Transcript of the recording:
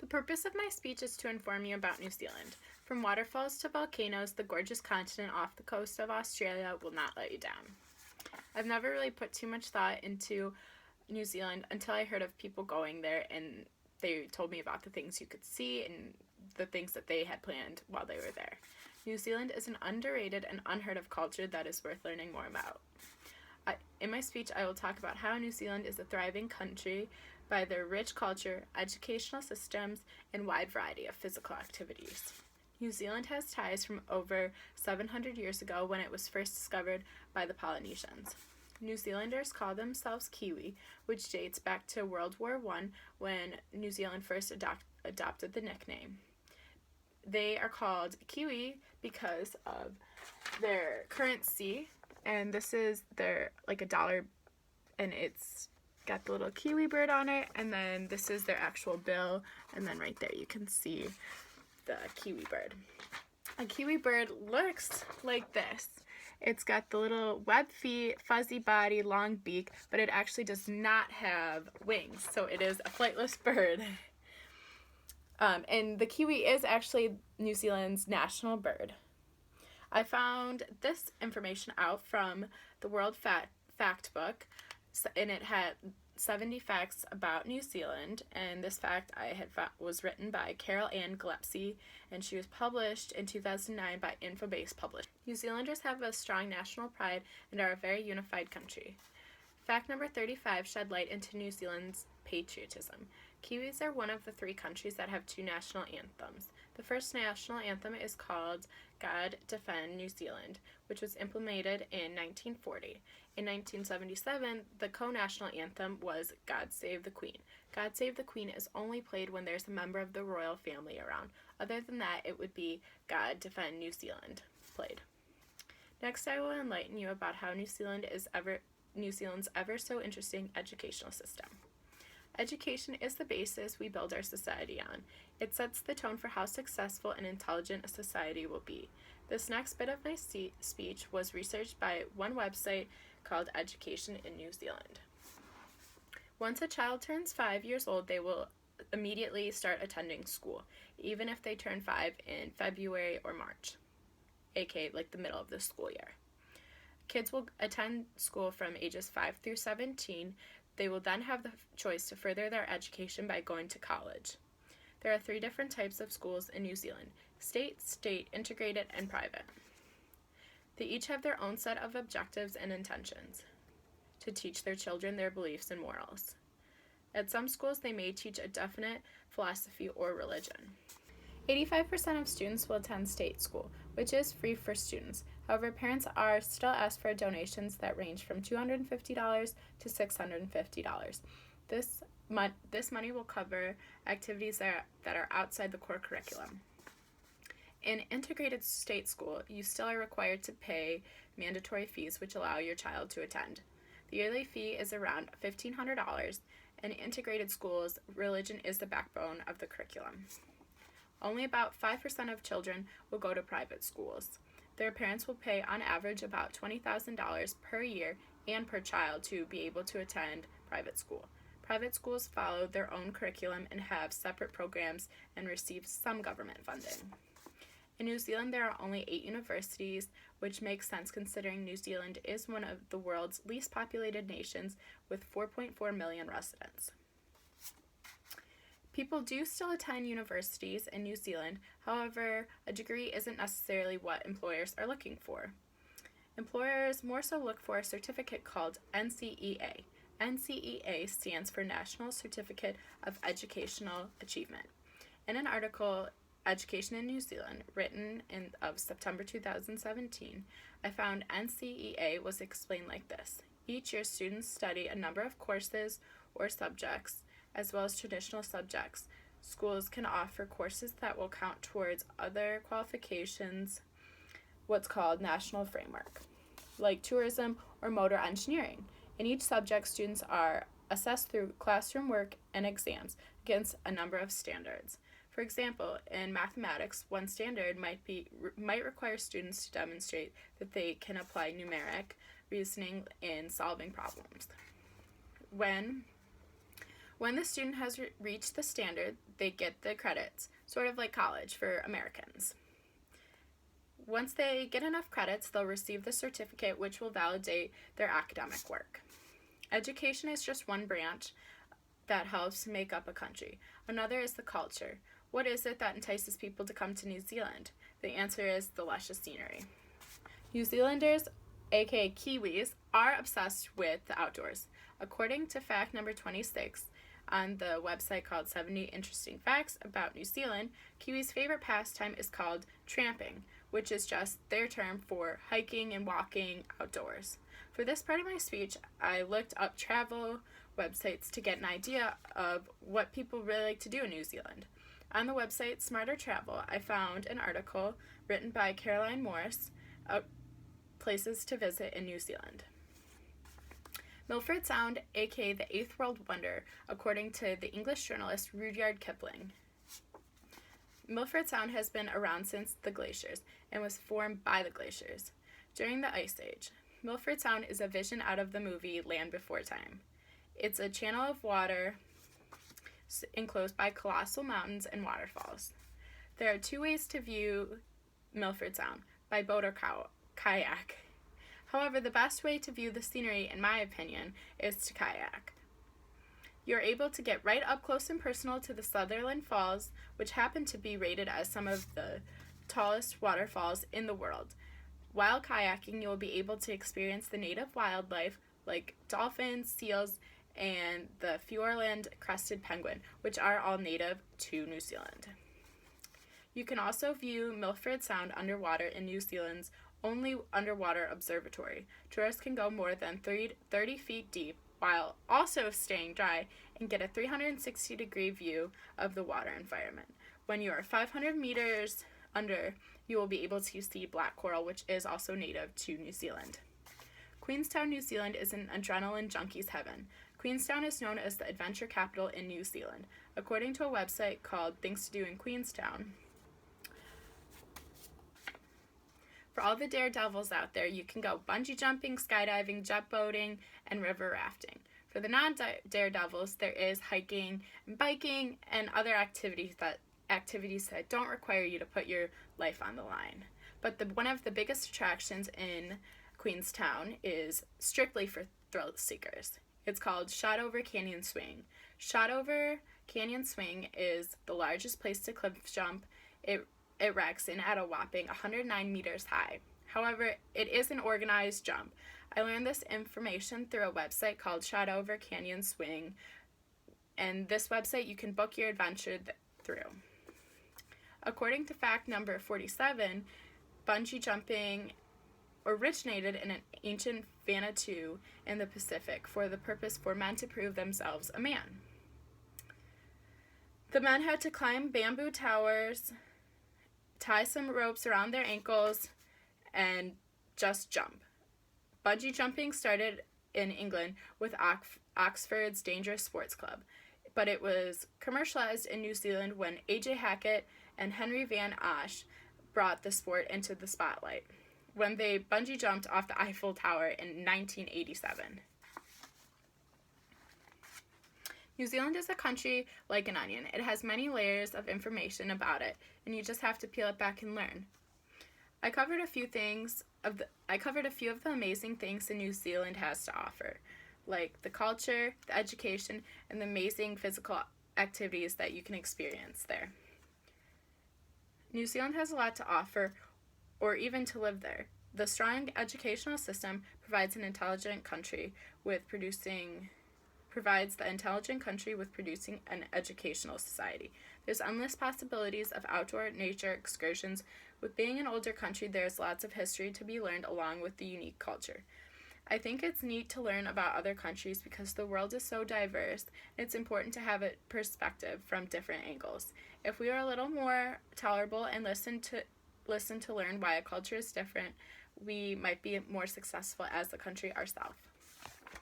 The purpose of my speech is to inform you about New Zealand. From waterfalls to volcanoes, the gorgeous continent off the coast of Australia will not let you down. I've never really put too much thought into New Zealand until I heard of people going there, and they told me about the things you could see and the things that they had planned while they were there. New Zealand is an underrated and unheard of culture that is worth learning more about. In my speech, I will talk about how New Zealand is a thriving country by their rich culture, educational systems, and wide variety of physical activities. New Zealand has ties from over 700 years ago when it was first discovered by the Polynesians. New Zealanders call themselves Kiwi, which dates back to World War I when New Zealand first adopted the nickname. They are called Kiwi because of their currency, and this is their like a dollar, and it's got the little kiwi bird on it, and then this is their actual bill, and then right there you can see the kiwi bird. A kiwi bird looks like this. It's got the little web feet, fuzzy body, long beak, but it actually does not have wings, so it is a flightless bird. And the kiwi is actually New Zealand's national bird. I found this information out from the World Fact Book, and it had 70 facts about New Zealand, and this fact was written by Carol Ann Gillespie, and she was published in 2009 by Infobase Publishing. New Zealanders have a strong national pride and are a very unified country. Fact number 35 shed light into New Zealand's patriotism. Kiwis are one of the 3 countries that have 2 national anthems. The first national anthem is called God Defend New Zealand, which was implemented in 1940. In 1977, the co-national anthem was God Save the Queen. God Save the Queen is only played when there's a member of the royal family around. Other than that, it would be God Defend New Zealand played. Next, I will enlighten you about how New Zealand's ever so interesting educational system. Education is the basis we build our society on. It sets the tone for how successful and intelligent a society will be. This next bit of my speech was researched by one website called Education in New Zealand. Once a child turns 5 years old, they will immediately start attending school, even if they turn 5 in February or March, aka like the middle of the school year. Kids will attend school from ages 5 through 17. They will then have the choice to further their education by going to college. There are 3 different types of schools in New Zealand: state, integrated, and private. They each have their own set of objectives and intentions to teach their children their beliefs and morals. At some schools, they may teach a definite philosophy or religion. 85% of students will attend state school, which is free for students. However, parents are still asked for donations that range from $250 to $650. This money will cover activities that are outside the core curriculum. In integrated state school, you still are required to pay mandatory fees which allow your child to attend. The yearly fee is around $1,500, and in integrated schools, religion is the backbone of the curriculum. Only about 5% of children will go to private schools. Their parents will pay on average about $20,000 per year and per child to be able to attend private school. Private schools follow their own curriculum and have separate programs and receive some government funding. In New Zealand, there are only 8 universities, which makes sense considering New Zealand is one of the world's least populated nations with 4.4 million residents. People do still attend universities in New Zealand, however, a degree isn't necessarily what employers are looking for. Employers more so look for a certificate called NCEA. NCEA stands for National Certificate of Educational Achievement. In an article, Education in New Zealand, written of September 2017, I found NCEA was explained like this. Each year, students study a number of courses or subjects, as well as traditional subjects. Schools can offer courses that will count towards other qualifications, what's called national framework, like tourism or motor engineering. In each subject, students are assessed through classroom work and exams against a number of standards. For example, in mathematics, one standard might require students to demonstrate that they can apply numeric reasoning in solving problems. When When the student has reached the standard, they get the credits, sort of like college for Americans. Once they get enough credits, they'll receive the certificate, which will validate their academic work. Education is just one branch that helps make up a country. Another is the culture. What is it that entices people to come to New Zealand? The answer is the luscious scenery. New Zealanders, aka Kiwis, are obsessed with the outdoors. According to fact number 26 on the website called 70 Interesting Facts About New Zealand, Kiwis' favorite pastime is called tramping, which is just their term for hiking and walking outdoors. For this part of my speech, I looked up travel websites to get an idea of what people really like to do in New Zealand. On the website Smarter Travel, I found an article written by Caroline Morris, Places to Visit in New Zealand. Milford Sound, aka the Eighth World Wonder, according to the English journalist Rudyard Kipling. Milford Sound has been around since the glaciers and was formed by the glaciers during the Ice Age. Milford Sound is a vision out of the movie Land Before Time. It's a channel of water enclosed by colossal mountains and waterfalls. There are two ways to view Milford Sound, by boat or kayak. However, the best way to view the scenery, in my opinion, is to kayak. You're able to get right up close and personal to the Sutherland Falls, which happen to be rated as some of the tallest waterfalls in the world. While kayaking, you will be able to experience the native wildlife like dolphins, seals, and the Fiordland crested penguin, which are all native to New Zealand. You can also view Milford Sound underwater in New Zealand's only underwater observatory. Tourists can go more than 30 feet deep while also staying dry and get a 360-degree view of the water environment. When you are 500 meters under, you will be able to see black coral, which is also native to New Zealand. Queenstown, New Zealand is an adrenaline junkie's heaven. Queenstown is known as the adventure capital in New Zealand. According to a website called Things to Do in Queenstown, for all the daredevils out there, you can go bungee jumping, skydiving, jet boating, and river rafting. For the non-daredevils, there is hiking and biking and other activities that don't require you to put your life on the line. But one of the biggest attractions in Queenstown is strictly for thrill seekers. It's called Shotover Canyon Swing. Shotover Canyon Swing is the largest place to cliff jump. It racks in at a whopping 109 meters high. However, it is an organized jump. I learned this information through a website called Shotover Canyon Swing, and this website you can book your adventure through. According to fact number 47, bungee jumping originated in an ancient Vanuatu in the Pacific for the purpose for men to prove themselves a man. The men had to climb bamboo towers, tie some ropes around their ankles, and just jump. Bungee jumping started in England with Oxford's Dangerous Sports Club, but it was commercialized in New Zealand when A.J. Hackett and Henry Van Asch brought the sport into the spotlight when they bungee jumped off the Eiffel Tower in 1987. New Zealand is a country like an onion. It has many layers of information about it, and you just have to peel it back and learn. I covered a few of the amazing things that New Zealand has to offer, like the culture, the education, and the amazing physical activities that you can experience there. New Zealand has a lot to offer, or even to live there. The strong educational system provides the intelligent country with producing an educational society. There's endless possibilities of outdoor nature excursions. With being an older country, there's lots of history to be learned along with the unique culture. I think it's neat to learn about other countries because the world is so diverse. It's important to have a perspective from different angles. If we are a little more tolerable and listen to learn why a culture is different, we might be more successful as a country ourselves.